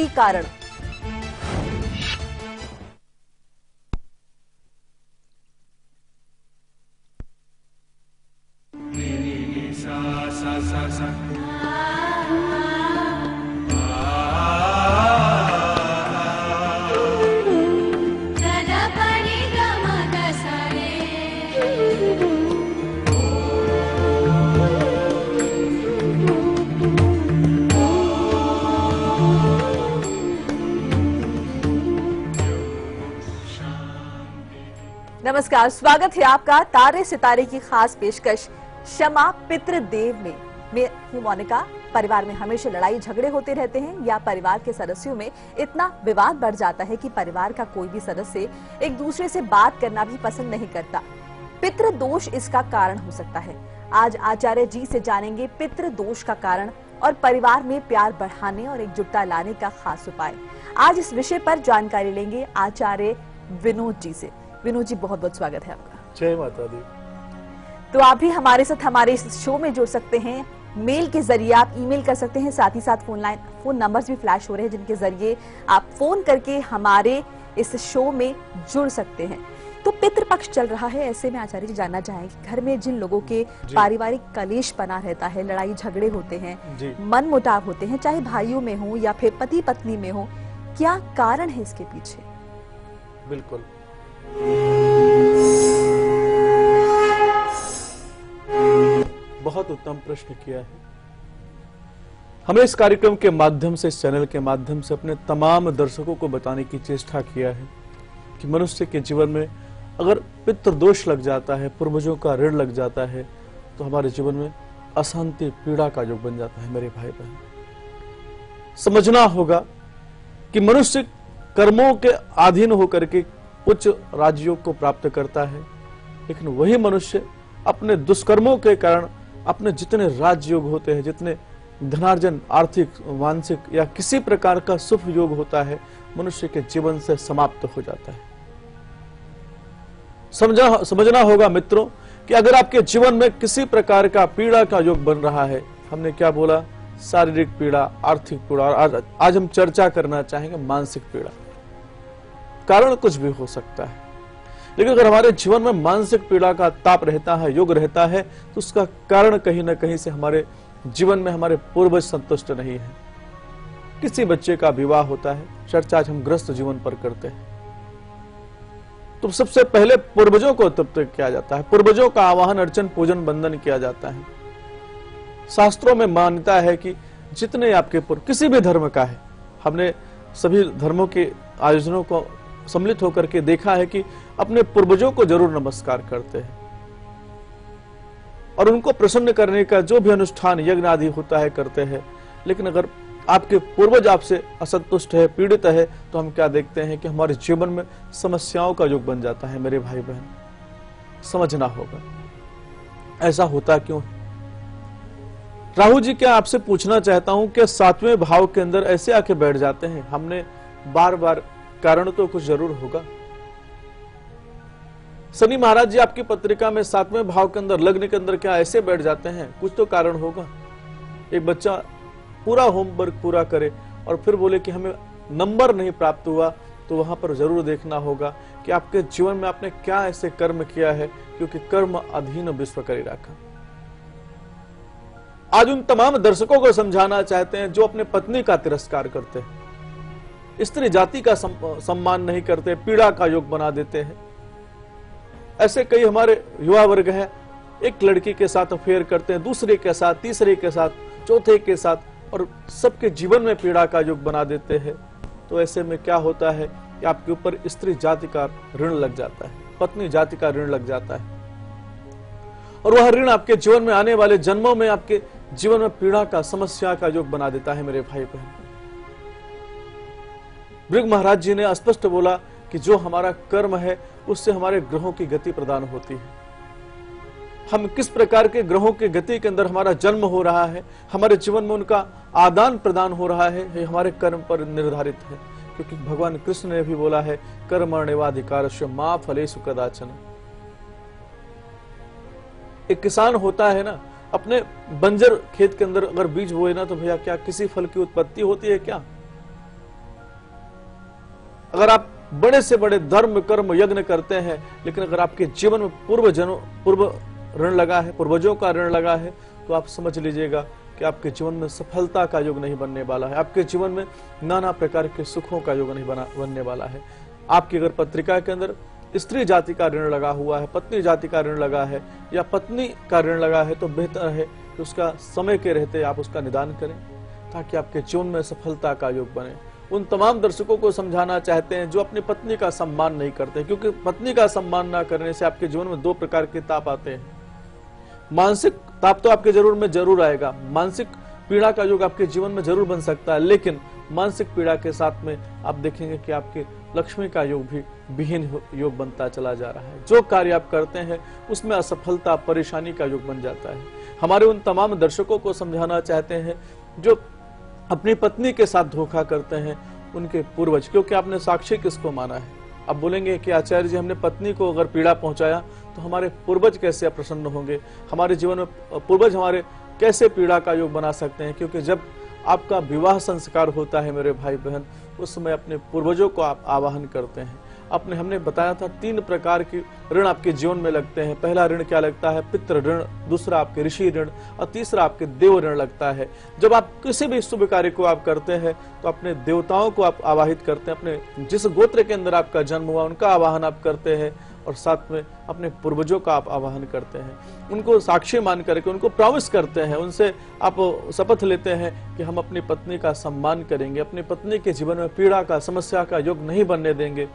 कोई कारण। नमस्कार, स्वागत है आपका तारे सितारे की खास पेशकश क्षमा पितृदेव में। मैं हूं मोनिका। परिवार में हमेशा लड़ाई झगड़े होते रहते हैं या परिवार के सदस्यों में इतना विवाद बढ़ जाता है कि परिवार का कोई भी सदस्य एक दूसरे से बात करना भी पसंद नहीं करता। पितृदोष इसका कारण हो सकता है। आज आचार्य जी से जानेंगे पितृदोष का कारण और परिवार में प्यार बढ़ाने और एकजुटता लाने का खास उपाय। आज इस विषय पर जानकारी लेंगे आचार्य विनोद जी से। विनोद जी, बहुत बहुत स्वागत है आपका। जय माता दी। तो आप भी हमारे साथ हमारे इस शो में जुड़ सकते हैं। मेल के जरिए आप ईमेल कर सकते हैं, साथ ही साथ फोन नंबर्स भी फ्लैश हो रहे हैं जिनके जरिए आप फोन करके हमारे इस शो में जुड़ सकते हैं। तो पितृपक्ष चल रहा है, ऐसे में आचार्य जी जानना चाहेंगे घर में जिन लोगों के पारिवारिक कलेश बना रहता है, लड़ाई झगड़े होते हैं, मन मुटाव होते हैं, चाहे भाइयों में हो या फिर पति पत्नी में हो, क्या कारण है इसके पीछे? बिल्कुल, बहुत उत्तम प्रश्न किया है। हमने इस कार्यक्रम के माध्यम से, इस चैनल के माध्यम से अपने तमाम दर्शकों को बताने की चेष्टा किया है कि मनुष्य के जीवन में अगर पितृदोष लग जाता है, पूर्वजों का ऋण लग जाता है, तो हमारे जीवन में अशांति, पीड़ा का योग बन जाता है। मेरे भाई बहन, समझना होगा कि मनुष्य कर्मों के अधीन होकर के उच्च राजयोग को प्राप्त करता है, लेकिन वही मनुष्य अपने दुष्कर्मों के कारण अपने जितने राजयोग होते हैं, जितने धनार्जन, आर्थिक, मानसिक या किसी प्रकार का शुभ योग होता है, मनुष्य के जीवन से समाप्त हो जाता है। समझना होगा मित्रों कि अगर आपके जीवन में किसी प्रकार का पीड़ा का योग बन रहा है, हमने क्या बोला, शारीरिक पीड़ा, आर्थिक पीड़ा, और आज हम चर्चा करना चाहेंगे मानसिक पीड़ा। कारण कुछ भी हो सकता है, लेकिन अगर हमारे जीवन में मानसिक पीड़ा का ताप रहता है, योग रहता है, तो उसका कारण कहीं ना कहीं से हमारे जीवन में हमारे पूर्वज संतुष्ट नहीं है। किसी बच्चे का विवाह होता है, चर्चा आज हम ग्रस्त जीवन पर करते हैं, तो सबसे पहले पूर्वजों को तृप्त किया जाता है, पूर्वजों का आवाहन, अर्चन, पूजन, वंदन किया जाता है। शास्त्रों में मान्यता है कि जितने आपके पूर्व, किसी भी धर्म का है, हमने सभी धर्मों के आयोजनों को सम्मिलित होकर के देखा है कि अपने पूर्वजों को जरूर नमस्कार करते हैं और उनको प्रसन्न करने का जो भी अनुष्ठान, यज्ञ आदि होता है, करते हैं। लेकिन अगर आपके पूर्वज आपसे असंतुष्ट है, पीड़ित है, तो हम क्या देखते हैं कि हमारे जीवन में समस्याओं का योग बन जाता है। मेरे भाई बहन, समझना होगा ऐसा होता क्यों है। राहु जी, क्या आपसे पूछना चाहता हूं कि 7वें भाव के अंदर ऐसे आके बैठ जाते हैं? हमने बार बार, कारण तो कुछ जरूर होगा। शनि महाराज जी आपकी पत्रिका में 7वें भाव के अंदर, लग्न के अंदर क्या ऐसे बैठ जाते हैं? कुछ तो कारण होगा। एक बच्चा पूरा होमवर्क पूरा करे और फिर बोले कि हमें नंबर नहीं प्राप्त हुआ, तो वहां पर जरूर देखना होगा कि आपके जीवन में आपने क्या ऐसे कर्म किया है, क्योंकि कर्म अधीन विश्व करी राखा। आज उन तमाम दर्शकों को समझाना चाहते हैं जो अपने पत्नी का तिरस्कार करते हैं, स्त्री जाति का सम्मान नहीं करते, पीड़ा का योग बना देते हैं। ऐसे कई हमारे युवा वर्ग है, एक लड़की के साथ अफेयर करते हैं, दूसरे के साथ, तीसरे के साथ, चौथे के साथ, और सबके जीवन में पीड़ा का योग बना देते हैं। तो ऐसे में क्या होता है कि आपके ऊपर स्त्री जाति का ऋण लग जाता है, पत्नी जाति का ऋण लग जाता है, और वह ऋण आपके जीवन में आने वाले जन्मों में आपके जीवन में पीड़ा का, समस्या का योग बना देता है। मेरे भाई बहन, भृगु महाराज जी ने स्पष्ट बोला कि जो हमारा कर्म है उससे हमारे ग्रहों की गति प्रदान होती है। हम किस प्रकार के ग्रहों की गति के अंदर हमारा जन्म हो रहा है, हमारे जीवन में उनका आदान प्रदान हो रहा है, ये हमारे कर्म पर निर्धारित है। क्योंकि भगवान कृष्ण ने भी बोला है, कर्मण्येवाधिकारस्य मा फलेषु कदाचन। एक किसान होता है ना, अपने बंजर खेत के अंदर अगर बीज बोए ना, तो भैया क्या किसी फल की उत्पत्ति होती है क्या? अगर आप बड़े से बड़े धर्म कर्म यज्ञ करते हैं, लेकिन अगर आपके जीवन में पूर्व ऋण लगा है, पूर्वजों का ऋण लगा है, तो आप समझ लीजिएगा कि आपके जीवन में सफलता का योग नहीं बनने वाला है। आपके जीवन में नाना प्रकार के सुखों का योग नहीं बनने वाला है। आपकी अगर पत्रिका के अंदर स्त्री जाति का ऋण लगा हुआ है, पत्नी जाति का ऋण लगा है या पत्नी का ऋण लगा है, तो बेहतर है कि उसका समय के रहते आप उसका निदान करें, ताकि आपके जीवन में सफलता का योग बने। उन तमाम दर्शकों को समझाना चाहते हैं जो अपनी पत्नी का सम्मान नहीं करते, क्योंकि पत्नी का सम्मान ना करने से आपके जीवन में दो प्रकार के ताप आते हैं। मानसिक ताप तो आपके जरूर आएगा, मानसिक पीड़ा का योग आपके जीवन में जरूर बन सकता है, लेकिन मानसिक पीड़ा के साथ में आप देखेंगे कि आपके लक्ष्मी का योग भी विहीन योग बनता चला जा रहा है। जो कार्य आप करते हैं उसमें असफलता, परेशानी का योग बन जाता है। हमारे उन तमाम दर्शकों को समझाना चाहते हैं जो अपनी पत्नी के साथ धोखा करते हैं, उनके पूर्वज, क्योंकि आपने साक्षी किसको माना है? अब बोलेंगे कि आचार्य जी, हमने पत्नी को अगर पीड़ा पहुंचाया तो हमारे पूर्वज कैसे अप्रसन्न होंगे, हमारे जीवन में पूर्वज हमारे कैसे पीड़ा का योग बना सकते हैं? क्योंकि जब आपका विवाह संस्कार होता है मेरे भाई बहन, उस समय अपने पूर्वजों को आप आवाहन करते हैं। हमने बताया था 3 प्रकार के ऋण आपके जीवन में लगते हैं। पहला ऋण क्या लगता है? पितृ ऋण, दूसरा आपके ऋषि ऋण और तीसरा आपके देव ऋण लगता है। जब आप किसी भी शुभ कार्य को आप करते हैं तो अपने देवताओं को आप आवाहित करते हैं, अपने जिस गोत्र के अंदर आपका जन्म हुआ उनका आवाहन आप करते हैं और साथ में अपने पूर्वजों का आप आवाहन करते हैं। उनको साक्षी मान करके उनको प्रॉमिस करते हैं, उनसे आप शपथ लेते हैं कि हम अपनी पत्नी का सम्मान करेंगे, अपनी पत्नी के जीवन में पीड़ा का, समस्या का योग नहीं बनने देंगे।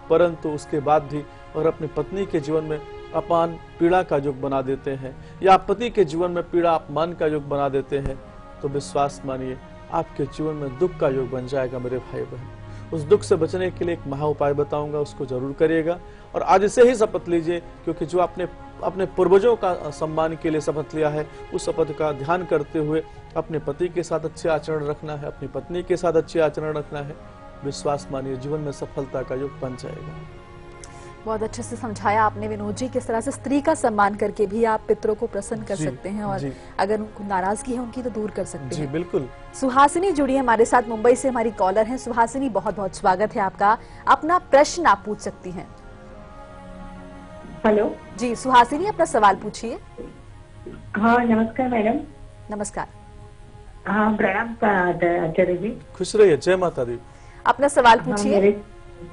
परंतु उसके बाद भी अगर अपनी पत्नी के जीवन में अपमान, पीड़ा का योग बना देते हैं या पति के जीवन में पीड़ा, अपमान का योग बना देते हैं, तो विश्वास मानिए आपके जीवन में दुख का योग बन जाएगा मेरे भाई बहन। उस दुख से बचने के लिए एक महा उपाय बताऊंगा, उसको जरूर करिएगा और आज से ही शपथ लीजिए, क्योंकि जो आपने अपने पूर्वजों का सम्मान के लिए शपथ लिया है, उस शपथ का ध्यान करते हुए अपने पति के साथ अच्छे आचरण रखना है, अपनी पत्नी के साथ अच्छे आचरण रखना है। विश्वास मानिए जीवन में सफलता का योग बन जाएगा। बहुत अच्छे से समझाया आपने विनोद जी, किस तरह से स्त्री का सम्मान करके भी आप पितरों को प्रसन्न कर सकते हैं और अगर उनको नाराजगी है उनकी तो दूर कर सकते हैं। बिल्कुल। सुहासिनी जुड़ी है हमारे साथ, मुंबई से हमारी कॉलर हैं। सुहासिनी, बहुत बहुत स्वागत है आपका। अपना प्रश्न आप पूछ सकती हैं। हेलो जी सुहासिनी, अपना सवाल पूछिए। हाँ नमस्कार मैडम। नमस्कार। हाँ प्रणाम आचार्य जी। खुश रहिए, जय माता दी। अपना सवाल पूछिए।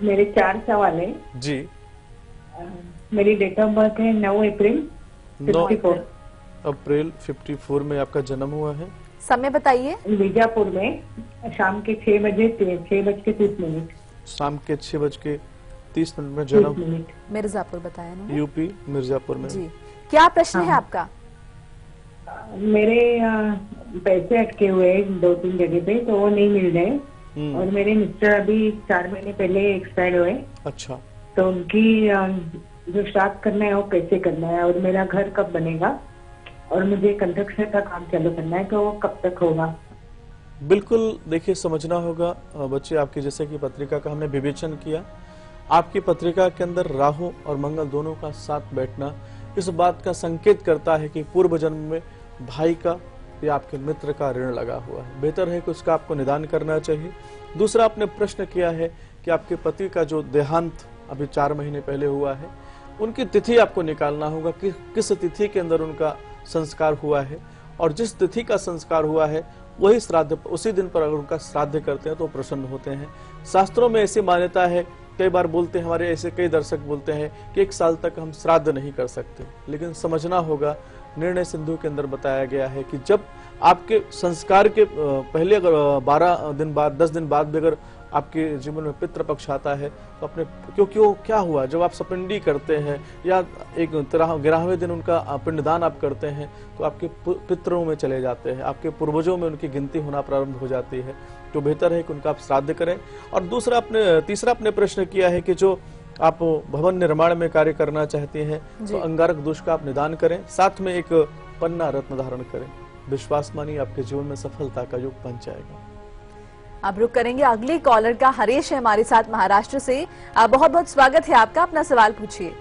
मेरे 4 सवाल है जी। मेरी डेट ऑफ बर्थ है 9 अप्रैल 54। अप्रैल 54 में आपका जन्म हुआ है। समय बताइए। बीजापुर में शाम के 6:30। शाम के 6:30 में जन्म। मिर्जापुर बताया ना? यूपी मिर्जापुर में। जी, क्या प्रश्न है आपका? मेरे पैसे अटके हुए 2-3 जगह पे, तो वो नहीं मिल रहे और मेरे मिस्टर अभी 4 महीने पहले एक्सपायर हुए। अच्छा। तो उनकी जो श्राद्ध करना है वो कैसे करना है और मेरा घर कब बनेगा और मुझे कंस्ट्रक्शन का काम चालू करना है, तो वो कब तक होगा? बिल्कुल, देखिए समझना होगा बच्चे, आपकी जैसे कि पत्रिका का हमने विवेचन किया, आपकी पत्रिका के अंदर राहु और मंगल दोनों का साथ बैठना इस बात का संकेत करता है कि पूर्व जन्म में भाई का या आपके मित्र का ऋण लगा हुआ है। बेहतर है कि उसका आपको निदान करना चाहिए। दूसरा, आपने प्रश्न किया है कि आपके पति का जो देहांत अभी 4 महीने पहले हुआ है, उनकी तिथि आपको निकालना होगा कि किस तिथि के अंदर उनका संस्कार हुआ है, और जिस तिथि का संस्कार हुआ है वही श्राद्ध, उसी दिन पर अगर उनका श्राद्ध करते हैं तो प्रसन्न होते हैं। शास्त्रों में ऐसी मान्यता है, कई बार बोलते हैं हमारे ऐसे कई दर्शक बोलते हैं कि 1 साल तक हम श्राद्ध नहीं कर सकते, लेकिन समझना होगा निर्णय सिंधु के अंदर बताया गया है कि जब आपके संस्कार के पहले अगर 12 दिन बाद, 10 दिन बाद भी अगर आपके जीवन में पितृपक्ष आता है तो अपने, क्योंकि वो क्या हुआ, जब आप सपिंडी करते हैं या एक 11वें दिन उनका पिंडदान आप करते हैं तो आपके पितरों में चले जाते हैं, आपके पूर्वजों में उनकी गिनती होना प्रारंभ हो जाती है। तो बेहतर है कि उनका आप श्राद्ध करें। और तीसरा आपने प्रश्न किया है कि जो आप भवन निर्माण में कार्य करना चाहते हैं तो अंगारक दोष का आप निदान करें, साथ में एक पन्ना रत्न धारण करें। विश्वास मानिए आपके जीवन में सफलता का योग बन जाएगा। अब रुक करेंगे, अगले कॉलर का हरीश है हमारे साथ महाराष्ट्र से। बहुत बहुत स्वागत है आपका, अपना सवाल पूछिए।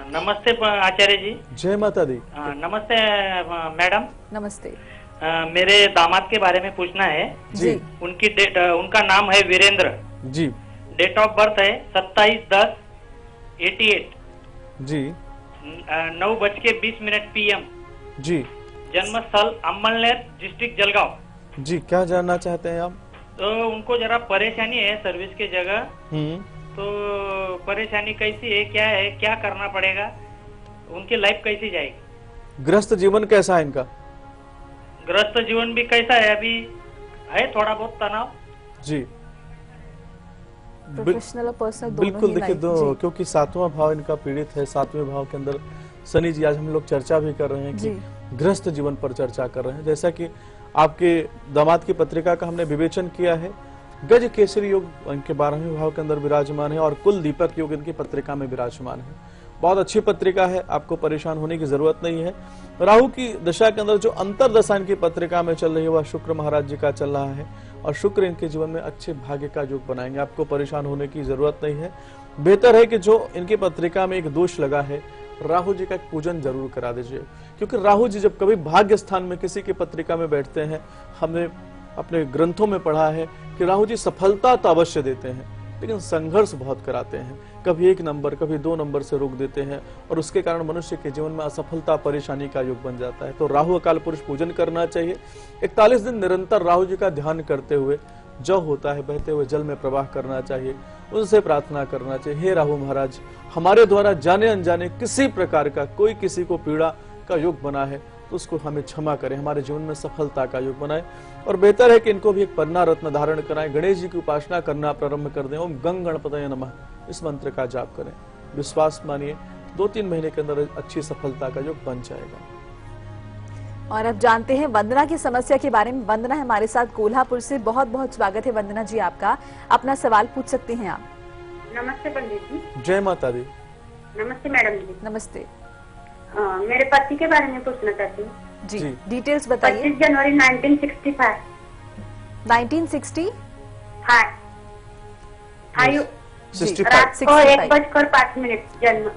नमस्ते आचार्य जी। जय माता दी। नमस्ते मैडम। नमस्ते। मेरे दामाद के बारे में पूछना है जी। उनका नाम है Virendra ji. Date of birth है 27/10/88। जी 9:20 PM। जी जन्म स्थल अम्मलनेर, डिस्ट्रिक्ट जलगांव। जी, क्या जानना चाहते हैं आप? तो उनको जरा परेशानी है सर्विस के जगह। तो परेशानी कैसी है, क्या करना पड़ेगा, उनकी लाइफ कैसी जाएगी? गृहस्थ जीवन कैसा है इनका? गृहस्थ जीवन भी कैसा है, अभी है थोड़ा बहुत तनाव। जी प्रोफेशनल और पर्सनल दोनों बिल्कुल, ही देखिए लाइफ, दो, जी। क्योंकि 7वां भाव इनका पीड़ित है। 7वें भाव के अंदर शनि जी, आज हम लोग चर्चा भी कर रहे हैं कि गृहस्थ जीवन पर चर्चा कर रहे हैं। जैसा कि आपके दामाद की पत्रिका का हमने विवेचन किया है, गज केसरी योग इनके 12वें भाव के अंदर विराजमान है और कुल दीपक योग इनकी पत्रिका में विराजमान है। बहुत अच्छी पत्रिका है, आपको परेशान होने की जरूरत नहीं है। राहु की दशा के अंदर जो अंतर दशा इनकी पत्रिका में चल रही है वह शुक्र महाराज जी का चल रहा है और शुक्र इनके जीवन में अच्छे भाग्य का योग बनाएंगे। आपको परेशान होने की जरूरत नहीं है। बेहतर है कि जो इनकी पत्रिका में एक दोष लगा है, राहु जी का एक पूजन जरूर करा दीजिए, क्योंकि राहु जी जब कभी भाग्य स्थान में किसी की पत्रिका में बैठते हैं, हमने अपने ग्रंथों में पढ़ा है कि राहु जी सफलता तो अवश्य देते हैं, लेकिन संघर्ष बहुत कराते हैं। कभी 1 नंबर, कभी 2 नंबर से रोक देते हैं और उसके कारण मनुष्य के जीवन में असफलता, परेशानी का योग बन जाता है। तो राहु अकाल पुरुष पूजन करना चाहिए। 41 दिन निरंतर राहु जी का ध्यान करते हुए, जो होता है बहते हुए जल में प्रवाह करना चाहिए, उनसे प्रार्थना करना चाहिए, हे राहु महाराज, हमारे द्वारा जाने अनजाने किसी प्रकार का कोई किसी को पीड़ा का योग बना है तो उसको हमें क्षमा करें, हमारे जीवन में सफलता का योग बनाए। और बेहतर है कि इनको भी एक पन्ना रत्न धारण कराएं, गणेश जी की उपासना करना प्रारंभ कर दें। ओम गंग गणपतये नमः, इस मंत्र का जाप करें। विश्वास मानिए 2-3 महीने के अंदर अच्छी सफलता का योग बन जाएगा। और अब जानते हैं वंदना की समस्या के बारे में। वंदना हमारे साथ कोल्हापुर से। बहुत बहुत स्वागत है वंदना जी आपका। अपना सवाल पूछ सकते हैं आप। नमस्ते पंडित जी। जय माता दी। नमस्ते मैडम जी। नमस्ते मेरे पति के बारे में पूछना चाहती हूँ। जी, जी। डिटेल्स बताइए। 25 जनवरी 1965। 1960 आयु 65। रात को 1:05 जन्म।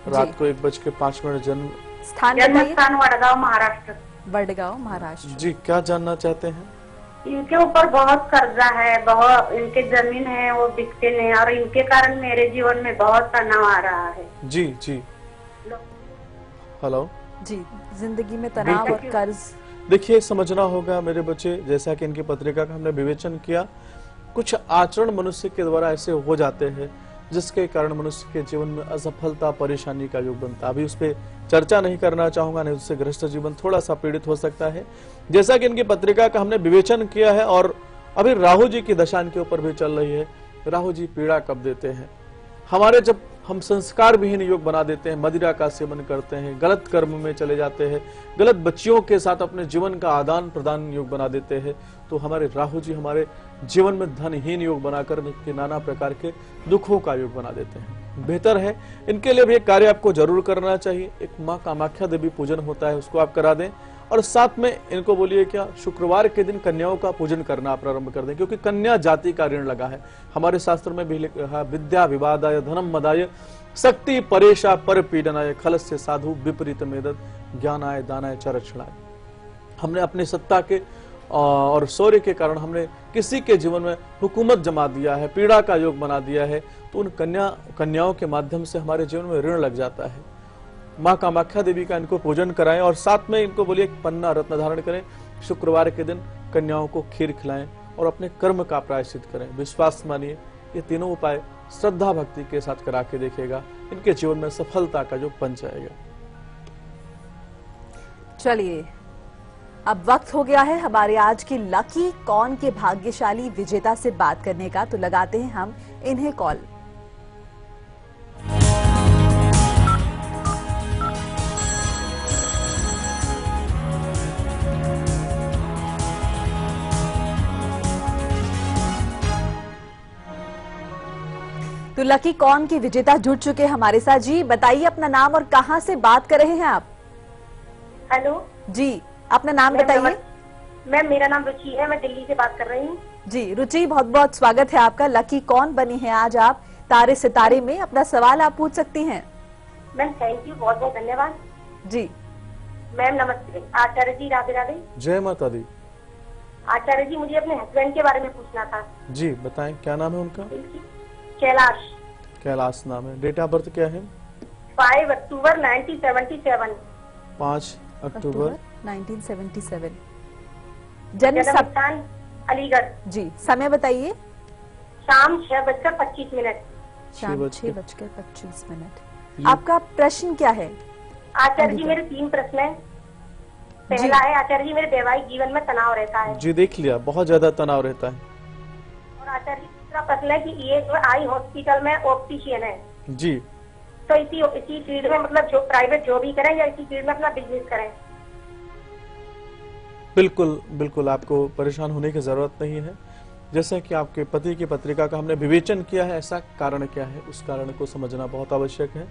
रात को 1:05 जन्म। स्थान जन्म बताइए। स्थान वडगांव, महाराष्ट्र। वडगांव, महाराष्ट्र। जी, क्या जानना चाहते हैं? इनके ऊपर बहुत कर्जा है, बहुत इनके जमीन है वो बिकते नहीं और इनके कारण मेरे जीवन में बहुत तनाव आ रहा है। जी जी, हेलो जी, जिंदगी में तनाव और कर्ज। देखिए, समझना होगा मेरे बच्चे, जैसा कि इनकी पत्रिका का हमने विवेचन किया, कुछ आचरण मनुष्य के द्वारा ऐसे हो जाते हैं जिसके कारण मनुष्य के जीवन में असफलता, परेशानी का योग बनता है। अभी उस पर चर्चा नहीं करना चाहूंगा, नहीं उससे गृहस्थ जीवन थोड़ा सा पीड़ित हो सकता है। जैसा कि इनकी पत्रिका का हमने विवेचन किया है और अभी राहु जी की दशा इनके ऊपर भी चल रही है। राहु जी पीड़ा कब देते हैं? हमारे जब हम संस्कार विहीन योग बना देते हैं, मदिरा का सेवन करते हैं, गलत कर्म में चले जाते हैं, गलत बच्चियों के साथ अपने जीवन का आदान प्रदान योग बना देते हैं, तो हमारे राहु जी हमारे जीवन में धनहीन योग बनाकर के नाना प्रकार के दुखों का योग बना देते हैं। बेहतर है इनके लिए भी एक कार्य आपको जरूर करना चाहिए। एक माँ कामाख्या देवी पूजन होता है, उसको आप करा दें और साथ में इनको बोलिए क्या शुक्रवार के दिन कन्याओं का पूजन करना प्रारंभ कर दें, क्योंकि कन्या जाति का ऋण लगा है। हमारे शास्त्र में भी लिखा, विद्या विवादाय धनम मदाय शक्ति परेशा पर पीडनाय खलस्य साधु विपरीत मेदत ज्ञानाय दानाय चरक्षणाय। हमने अपने सत्ता के और शौर्य के कारण हमने किसी के जीवन में हुकूमत जमा दिया है, पीड़ा का योग बना दिया है, तो उन कन्याओं के माध्यम से हमारे जीवन में ऋण लग जाता है। माँ कामाख्या देवी का इनको पूजन कराएं और साथ में इनको बोलिए पन्ना रत्न धारण करें। शुक्रवार के दिन कन्याओं को खीर खिलाएं और अपने कर्म का प्रायश्चित करें। विश्वास मानिए ये तीनों उपाय श्रद्धा भक्ति के साथ करा के देखेगा, इनके जीवन में सफलता का योग बन जाएगा। चलिए, अब वक्त हो गया है हमारे आज की लकी कौन के भाग्यशाली विजेता से बात करने का। तो लगाते हैं हम इन्हें कॉल। तो लकी कौन के विजेता जुड़ चुके हैं हमारे साथ। जी बताइए अपना नाम और कहां से बात कर रहे हैं आप। हेलो जी, अपना नाम बताइए। मैम मेरा नाम रुचि है, मैं दिल्ली से बात कर रही हूँ। जी रुचि, बहुत बहुत स्वागत है आपका। लकी कौन बनी है आज आप तारे सितारे में। अपना सवाल आप पूछ सकती हैं। मैम थैंक यू, बहुत बहुत धन्यवाद। जी मैम नमस्ते। आचार्य जी राधे राधे। जय माता दी। आचार्य जी मुझे अपने हस्बैंड के बारे में पूछना था। जी बताएं, क्या नाम है उनका? कैलाश। कैलाश नाम है। डेट ऑफ बर्थ क्या है? 5 अक्टूबर 1977। 5 अक्टूबर 1977। जन्म जन्म स्थान अलीगढ़। जी, समय बताइए। शाम 6:25। शाम 6:25। आपका प्रश्न क्या है? आचार्य जी मेरे 3 प्रश्न हैं। पहला है, आचार्य जी मेरे वैवाहिक जीवन में तनाव रहता है। जी, देख लिया, बहुत ज्यादा तनाव रहता है। और आचार्य जी दूसरा प्रश्न है कि ये जो आई हॉस्पिटल में ऑप्टिशियन है जी, तो इसी फील्ड में मतलब जो प्राइवेट जॉब ही करें या इसी फील्ड में अपना बिजनेस करें? बिल्कुल बिल्कुल, आपको परेशान होने की जरूरत नहीं है। जैसा कि आपके पति की पत्रिका का हमने विवेचन किया है, ऐसा कारण क्या है, उस कारण को समझना बहुत आवश्यक है।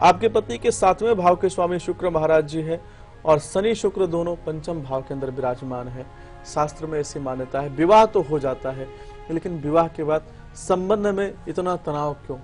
आपके पति के 7वें भाव के स्वामी शुक्र महाराज जी है और शनि शुक्र दोनों पंचम भाव के अंदर विराजमान है। शास्त्र में ऐसी मान्यता है, विवाह तो हो जाता है लेकिन विवाह के बाद संबंध में इतना तनाव क्यों?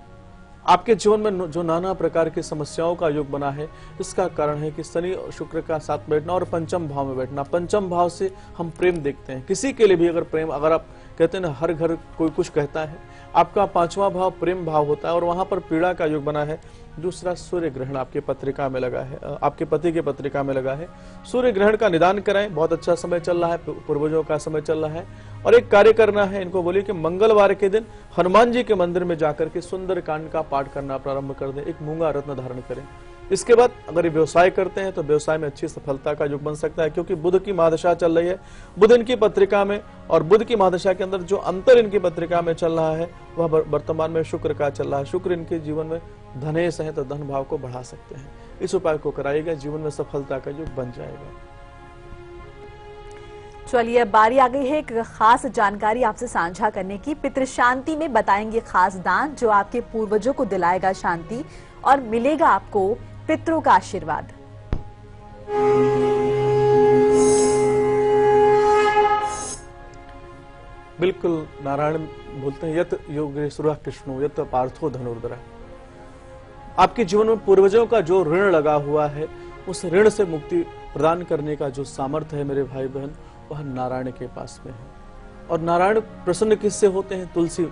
आपके जीवन में जो नाना प्रकार की समस्याओं का योग बना है, इसका कारण है कि शनि और शुक्र का साथ बैठना और पंचम भाव में बैठना। पंचम भाव से हम प्रेम देखते हैं, किसी के लिए भी अगर प्रेम, अगर आप कहते हैं ना हर घर कोई कुछ कहता है, आपका 5वां भाव प्रेम भाव होता है और वहां पर पीड़ा का योग बना है। दूसरा, सूर्य ग्रहण आपके पत्रिका में लगा है, आपके पति की पत्रिका में लगा है। सूर्य ग्रहण का निदान कराएं, बहुत अच्छा समय चल रहा है, पूर्वजों का समय चल रहा है। और एक कार्य करना है, इनको बोलिए कि मंगलवार के दिन हनुमान जी के मंदिर में जाकर के सुंदर कांड का पाठ करना प्रारंभ कर दें, एक मूंगा रत्न धारण करें। इसके बाद अगर ये व्यवसाय करते हैं तो व्यवसाय में अच्छी सफलता का योग बन सकता है, क्योंकि बुध की महादशा चल रही है। बुध इनकी पत्रिका में और बुध की महादशा के अंदर जो अंतर इनकी पत्रिका में चल रहा है वह वर्तमान में शुक्र का चल रहा है। शुक्र इनके जीवन में धनेश है तो धन भाव को बढ़ा सकते हैं। इस उपाय को कराइएगा, जीवन में सफलता का योग बन जाएगा। चलिए, अब बारी आ गई है एक खास जानकारी आपसे साझा करने की। पितृ शांति में बताएंगे खास दान जो आपके पूर्वजों को दिलाएगा शांति और मिलेगा आपको पितरों का आशीर्वाद। बिल्कुल, नारायण बोलते हैं यत योगेश्वर कृष्णो यत पार्थो धनुर्धर। आपके जीवन में पूर्वजों का जो ऋण लगा हुआ है, उस ऋण से मुक्ति प्रदान करने का जो सामर्थ्य है मेरे भाई बहन, वह नारायण के पास में है। और नारायण प्रसन्न किससे होते हैं? तुलसी।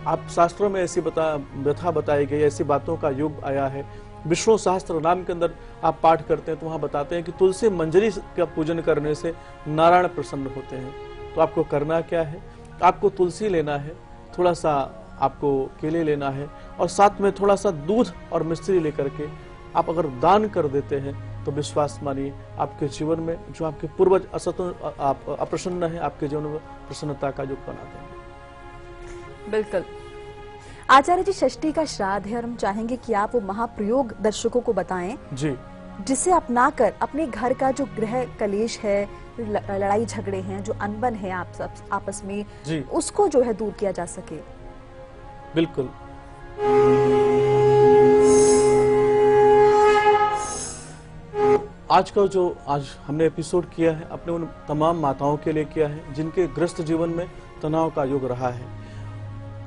आप शास्त्रों में ऐसी व्यथा बताई गई, ऐसी बातों का योग आया है। विष्णु सहस्त्र नाम के अंदर आप पाठ करते हैं तो वहां बताते हैं कि तुलसी मंजरी का पूजन करने से नारायण प्रसन्न होते हैं। तो आपको करना क्या है? आपको तुलसी लेना है, थोड़ा सा आपको केले लेना है और साथ में थोड़ा सा दूध और मिश्री लेकर के आप अगर दान कर देते हैं तो विश्वास मानिए आपके जीवन में जो आपके पूर्वज अप्रसन्न है, आपके जीवन में प्रसन्नता का योग बना देंगे। बिल्कुल। आचार्य जी, षष्ठी का श्राद्ध है और हम चाहेंगे कि आप वो महाप्रयोग दर्शकों को बताएं जी, जिसे अपनाकर अपने घर का जो गृह कलेश है, लड़ाई झगड़े हैं, जो अनबन है आप सब आपस में जी, उसको जो है दूर किया जा सके। बिल्कुल। आज हमने एपिसोड किया है अपने उन तमाम माताओं के लिए किया है जिनके ग्रस्त जीवन में तनाव का युग रहा है।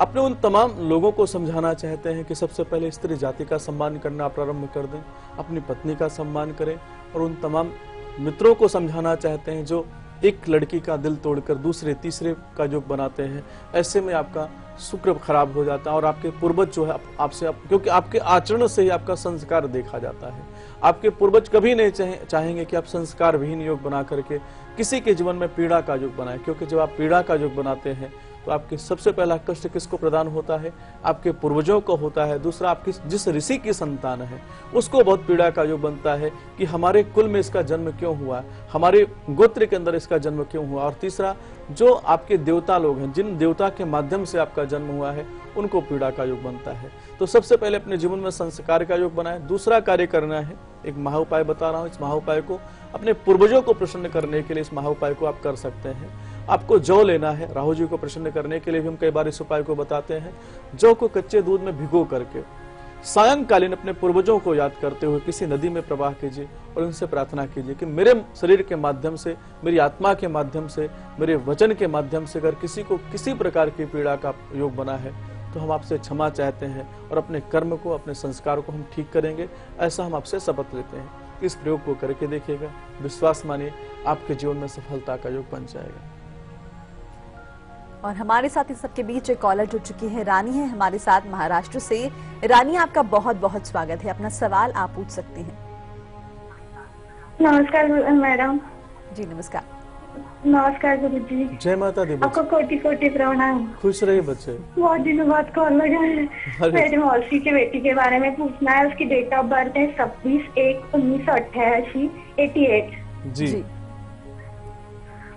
अपने उन तमाम लोगों को समझाना चाहते हैं कि सबसे पहले स्त्री जाति का सम्मान करना प्रारंभ कर दें, अपनी पत्नी का सम्मान करें। और उन तमाम मित्रों को समझाना चाहते हैं जो एक लड़की का दिल तोड़कर दूसरे तीसरे का योग बनाते हैं। ऐसे में आपका शुक्र खराब हो जाता है और आपके पूर्वज जो है आपसे क्योंकि आपके आचरण से ही आपका संस्कार देखा जाता है। आपके पूर्वज कभी नहीं चाहेंगे कि आप संस्कार विहीन योग बना करके किसी के जीवन में पीड़ा का योग बनाएं, क्योंकि जब आप पीड़ा का योग बनाते हैं तो आपके सबसे पहला कष्ट किसको प्रदान होता है? आपके पूर्वजों को होता है। दूसरा, आपकी जिस ऋषि की संतान है उसको बहुत पीड़ा का योग बनता है कि हमारे कुल में इसका जन्म क्यों हुआ, हमारे गोत्र के अंदर इसका जन्म क्यों हुआ। और तीसरा, जो आपके देवता लोग हैं, जिन देवता के माध्यम से आपका जन्म हुआ है, उनको पीड़ा का योग बनता है। तो सबसे पहले अपने जीवन में संस्कार का योग बनाए। दूसरा कार्य करना है, एक महाउपाय बता रहा हूं, इस महाउपाय को अपने पूर्वजों को प्रसन्न करने के लिए इस महाउपाय को आप कर सकते हैं। आपको जौ लेना है, राहु जी को प्रसन्न करने के लिए भी हम कई बार इस उपाय को बताते हैं। जौ को कच्चे दूध में भिगो करके सायंकालीन अपने पूर्वजों को याद करते हुए किसी नदी में प्रवाह कीजिए और उनसे प्रार्थना कीजिए कि मेरे शरीर के माध्यम से, मेरी आत्मा के माध्यम से, मेरे वचन के माध्यम से अगर किसी को किसी प्रकार की पीड़ा का योग बना है तो हम आपसे क्षमा चाहते हैं और अपने कर्म को, अपने संस्कार को हम ठीक करेंगे। ऐसा हम आपसे शपथ लेते हैं। इस प्रयोग को करके देखिएगा, विश्वास मानिए आपके जीवन में सफलता का योग बन जाएगा। और हमारे साथ इस सबके बीच एक कॉलर जुड़ चुकी है, रानी है हमारे साथ महाराष्ट्र से। रानी, आपका बहुत बहुत स्वागत है, अपना सवाल आप पूछ सकती हैं। नमस्कार मैडम। जी नमस्कार। नमस्कार गुरु जी। जय माता दी। आपको कोटि कोटि प्रणाम। खुश रहिए बच्चे। बहुत दिनों बाद कॉल लगा है। मेरी मौसी की बेटी के बारे में पूछना है। उसकी डेट ऑफ बर्थ है 26/1/1988, 88 जी।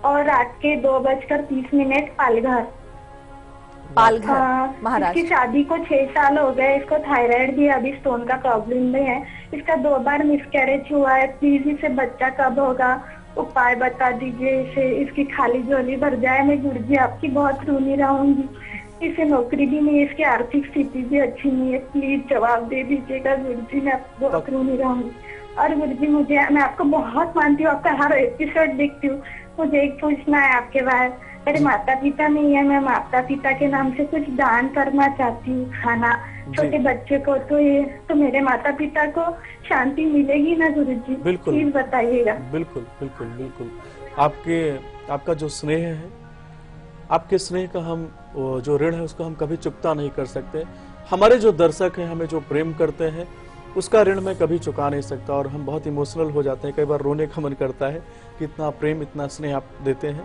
और रात के 2:30 पालघर। महाराष्ट्र। इसकी शादी को 6 साल हो गए। इसको थायराइड भी, अभी स्टोन का प्रॉब्लम भी है। इसका 2 बार मिसकैरेज हुआ है। प्लीज इसे बच्चा कब होगा, उपाय बता दीजिए। इसे इसकी खाली झोली भर जाए। मैं गुरु जी आपकी बहुत ऋणी रहूंगी। इसे नौकरी भी नहीं है, इसकी आर्थिक स्थिति भी अच्छी नहीं है। प्लीज जवाब दे दीजिएगा गुरु जी, मैं आपको बहुत ऋणी रहूंगी। और गुरु जी मैं आपको बहुत मानती हूँ, आपका हर एपिसोड देखती हूँ। मुझे एक पूछना है आपके बारे। मेरे माता पिता नहीं है, मैं माता पिता के नाम से कुछ दान करना चाहती हूँ, खाना छोटे बच्चे को। तो मेरे माता पिता को शांति मिलेगी ना गुरु जी? बिल्कुल, प्लीज बताइएगा। बिल्कुल बिल्कुल बिल्कुल। आपका जो स्नेह है, आपके स्नेह का हम जो ऋण है उसको हम कभी चुकता नहीं कर सकते। हमारे जो दर्शक हैं, हमें जो प्रेम करते हैं, उसका ऋण मैं कभी चुका नहीं सकता। और हम बहुत इमोशनल हो जाते हैं, कई बार रोने का मन करता है कि इतना प्रेम, इतना स्नेह आप देते हैं।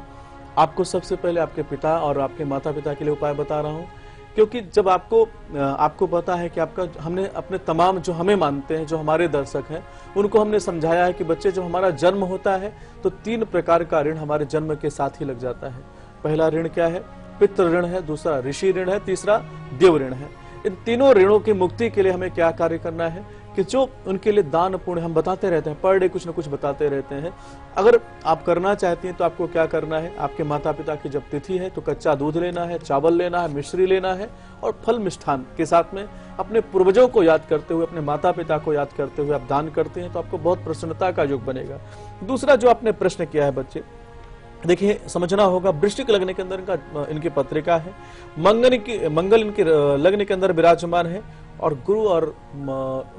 आपको सबसे पहले आपके पिता और आपके माता पिता के लिए उपाय बता रहा हूँ, क्योंकि जब आपको पता है कि हमने अपने तमाम जो हमें मानते हैं, जो हमारे दर्शक हैं, उनको हमने समझाया है कि बच्चे जब हमारा जन्म होता है तो 3 प्रकार का ऋण हमारे जन्म के साथ ही लग जाता है। पहला ऋण क्या है? पितृ ऋण है, दूसरा ऋषि ऋण है, तीसरा देव ऋण है। इन तीनों ऋणों की मुक्ति के लिए हमें क्या कार्य करना है कि जो उनके लिए दान पुण्य हम बताते रहते हैं, पर डे कुछ न कुछ बताते रहते हैं। अगर आप करना चाहती हैं तो आपको क्या करना है? आपके माता पिता की जब तिथि है तो कच्चा दूध लेना है, चावल लेना है, मिश्री लेना है और फल मिष्ठान के साथ में अपने पूर्वजों को याद करते हुए, अपने माता पिता को याद करते हुए आप दान करते हैं तो आपको बहुत प्रसन्नता का योग बनेगा। दूसरा जो आपने प्रश्न किया है बच्चे, देखिए समझना होगा, वृश्चिक लग्न के अंदर इनकी पत्रिका है, मंगल इनके लग्न के अंदर विराजमान है और गुरु और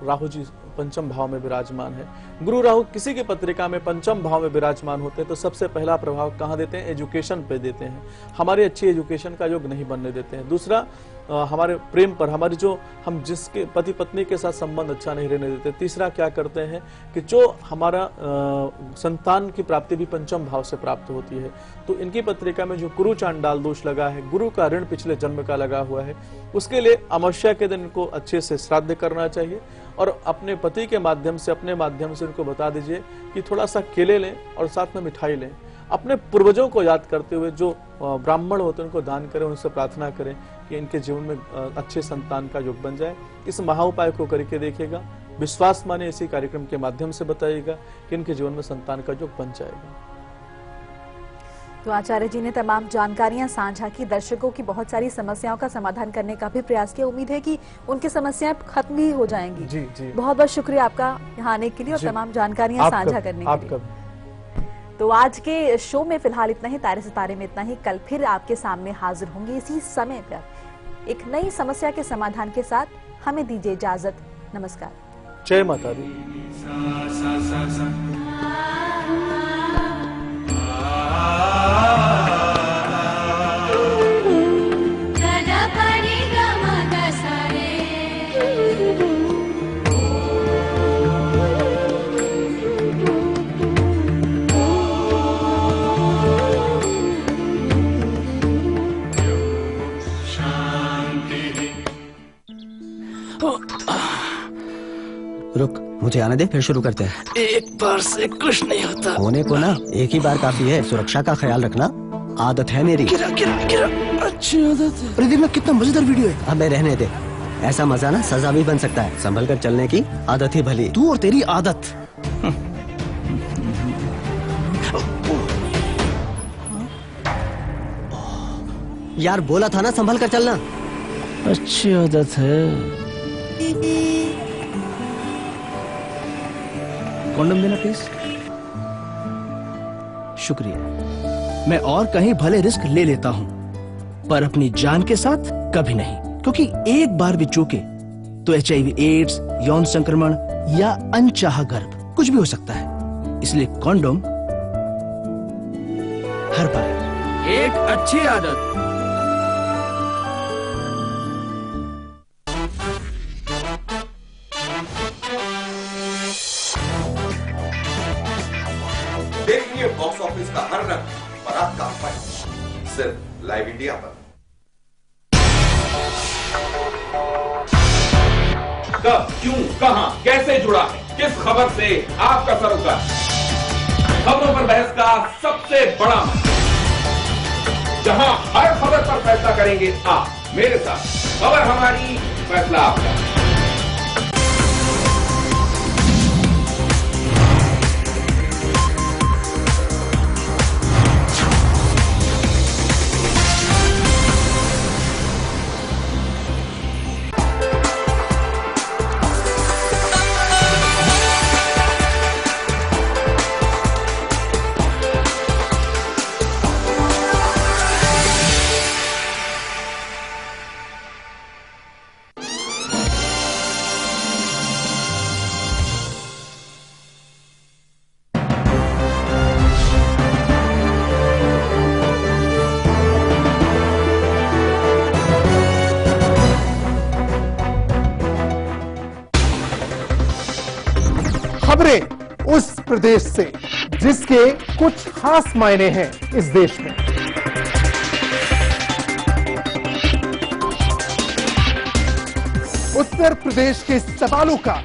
राहु जी पंचम भाव में विराजमान है। गुरु राहु किसी की पत्रिका में पंचम भाव में विराजमान होते हैं तो सबसे पहला प्रभाव कहाँ देते हैं? एजुकेशन पे देते हैं। हमारी अच्छी एजुकेशन का योग नहीं बनने देते हैं। दूसरा, हमारे प्रेम पर, हमारी जो हम जिसके पति पत्नी के साथ संबंध अच्छा नहीं रहने देते। तीसरा क्या करते हैं कि जो हमारा संतान की प्राप्ति भी पंचम भाव से प्राप्त होती है। तो इनकी पत्रिका में जो गुरु चांडाल दोष लगा है, गुरु का ऋण पिछले जन्म का लगा हुआ है, उसके लिए अमावस्या के दिन इनको अच्छे से श्राद्ध करना चाहिए और अपने पति के माध्यम से, अपने माध्यम से उनको बता दीजिए कि थोड़ा सा केले लें और साथ में मिठाई लें। अपने पूर्वजों को याद करते हुए जो ब्राह्मण होते हैं उनको दान करें, उनसे प्रार्थना करें कि इनके जीवन में अच्छे संतान का योग बन जाए। इस महाउपाय को करके देखिएगा, विश्वास माने इसी कार्यक्रम के माध्यम से बताइएगा कि इनके जीवन में संतान का योग बन जाएगा। तो आचार्य जी ने तमाम जानकारियां साझा की, दर्शकों की बहुत सारी समस्याओं का समाधान करने का भी प्रयास किया। उम्मीद है कि उनकी समस्याएं खत्म भी हो जाएंगी। जी जी, बहुत बहुत शुक्रिया आपका यहाँ आने के लिए और तमाम जानकारियां साझा करने के लिए। तो आज के शो में फिलहाल इतना ही, तारे सितारे में इतना ही। कल फिर आपके सामने हाजिर होंगे इसी समय पर एक नई समस्या के समाधान के साथ। हमें दीजिए इजाजत। नमस्कार। जय माता दी। रुक, मुझे आने दे, फिर शुरू करते हैं। एक बार से कुछ नहीं होता। होने को ना एक ही बार काफी है। सुरक्षा का ख्याल रखना आदत है मेरी। गिरा गिरा गिरा, अच्छी आदत है। अरे देखना कितना मजेदार वीडियो है। अब मैं रहने दे, ऐसा मजा ना सजा भी बन सकता है। संभल कर चलने की आदत ही भली। तू और तेरी आदत। यार बोला था ना संभल कर चलना। अच्छी आदत है। कॉन्डम देना प्लीज। शुक्रिया। मैं और कहीं भले रिस्क ले लेता हूं, पर अपनी जान के साथ कभी नहीं, क्योंकि एक बार भी चूके तो HIV, एड्स, यौन संक्रमण या अनचाहा गर्भ कुछ भी हो सकता है। इसलिए कॉन्डोम हर बार। एक अच्छी आदत लाइव इंडिया पर। कब, क्यों, कहां, कैसे जुड़ा है, किस खबर से आपका सरोकार? खबरों पर बहस का सबसे बड़ा मंच, जहां हर खबर पर फैसला करेंगे आप मेरे साथ। खबर हमारी, फैसला आपका। खबरें उस प्रदेश से जिसके कुछ खास मायने हैं इस देश में। उत्तर प्रदेश के सवालों का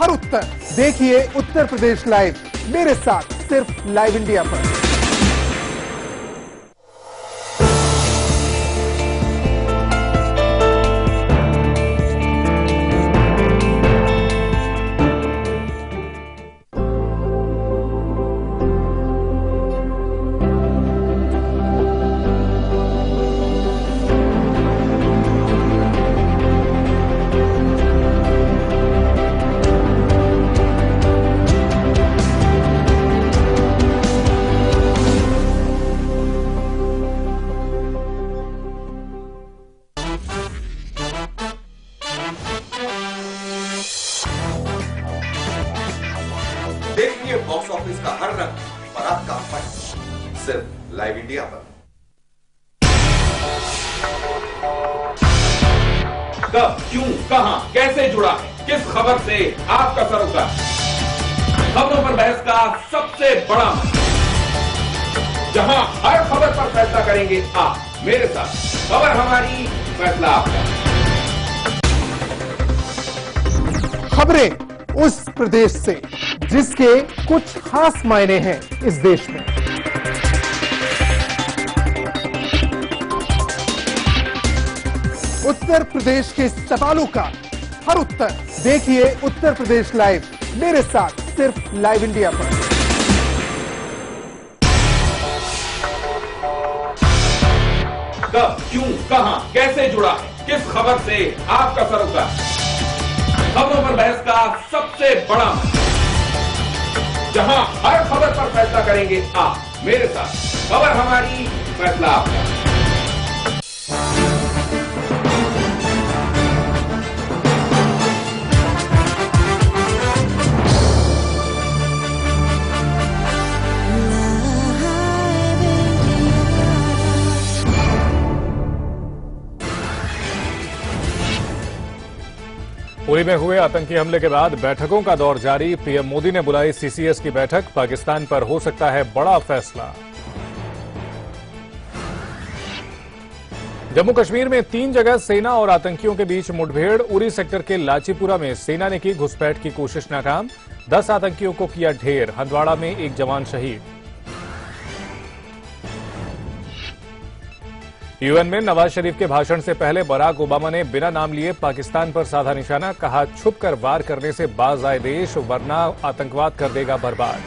हर उत्तर देखिए उत्तर प्रदेश लाइव मेरे साथ सिर्फ लाइव इंडिया पर। देखिए बॉक्स ऑफिस का हर रंग और आपका फर्ज सिर्फ लाइव इंडिया पर। कब, क्यों, कहां, कैसे जुड़ा है, किस खबर से आपका सरोकार? खबरों पर बहस का सबसे बड़ा मंच, जहां हर खबर पर फैसला करेंगे आप मेरे साथ। खबर हमारी, फैसला आपका। खबरें उस प्रदेश से जिसके कुछ खास मायने हैं इस देश में। उत्तर प्रदेश के सवालों का हर उत्तर देखिए उत्तर प्रदेश लाइव मेरे साथ सिर्फ लाइव इंडिया पर। कब, क्यों, कहां, कैसे जुड़ा है, किस खबर से आपका सरोकार? खबरों पर बहस का सबसे बड़ा मंच, जहां हर खबर पर फैसला करेंगे आप मेरे साथ। खबर हमारी, फैसला आपका। पुरी में हुए आतंकी हमले के बाद बैठकों का दौर जारी। पीएम मोदी ने बुलाई सीसीएस की बैठक, पाकिस्तान पर हो सकता है बड़ा फैसला। जम्मू कश्मीर में 3 जगह सेना और आतंकियों के बीच मुठभेड़। उरी सेक्टर के लाचीपुरा में सेना ने की घुसपैठ की कोशिश नाकाम, 10 आतंकियों को किया ढेर। हंदवाड़ा में एक जवान शहीद। यूएन में नवाज शरीफ के भाषण से पहले बराक ओबामा ने बिना नाम लिए पाकिस्तान पर साधा निशाना, कहा छुपकर वार करने से बाज आए देश, वरना आतंकवाद कर देगा बर्बाद।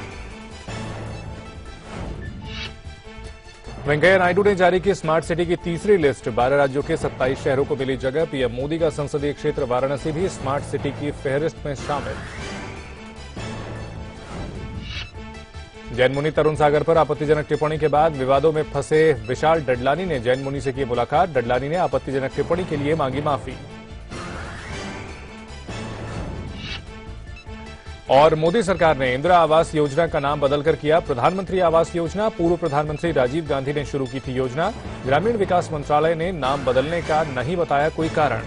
वेंकैया नायडू ने जारी की स्मार्ट सिटी की तीसरी लिस्ट, 12 राज्यों के 27 शहरों को मिली जगह। पीएम मोदी का संसदीय क्षेत्र वाराणसी भी स्मार्ट सिटी की फहरिस्त में शामिल। जैन मुनि तरुण सागर पर आपत्तिजनक टिप्पणी के बाद विवादों में फंसे विशाल डडलानी ने जैन मुनि से की मुलाकात। डडलानी ने आपत्तिजनक टिप्पणी के लिए मांगी माफी। और मोदी सरकार ने इंदिरा आवास योजना का नाम बदलकर किया प्रधानमंत्री आवास योजना। पूर्व प्रधानमंत्री राजीव गांधी ने शुरू की थी योजना। ग्रामीण विकास मंत्रालय ने नाम बदलने का नहीं बताया कोई कारण।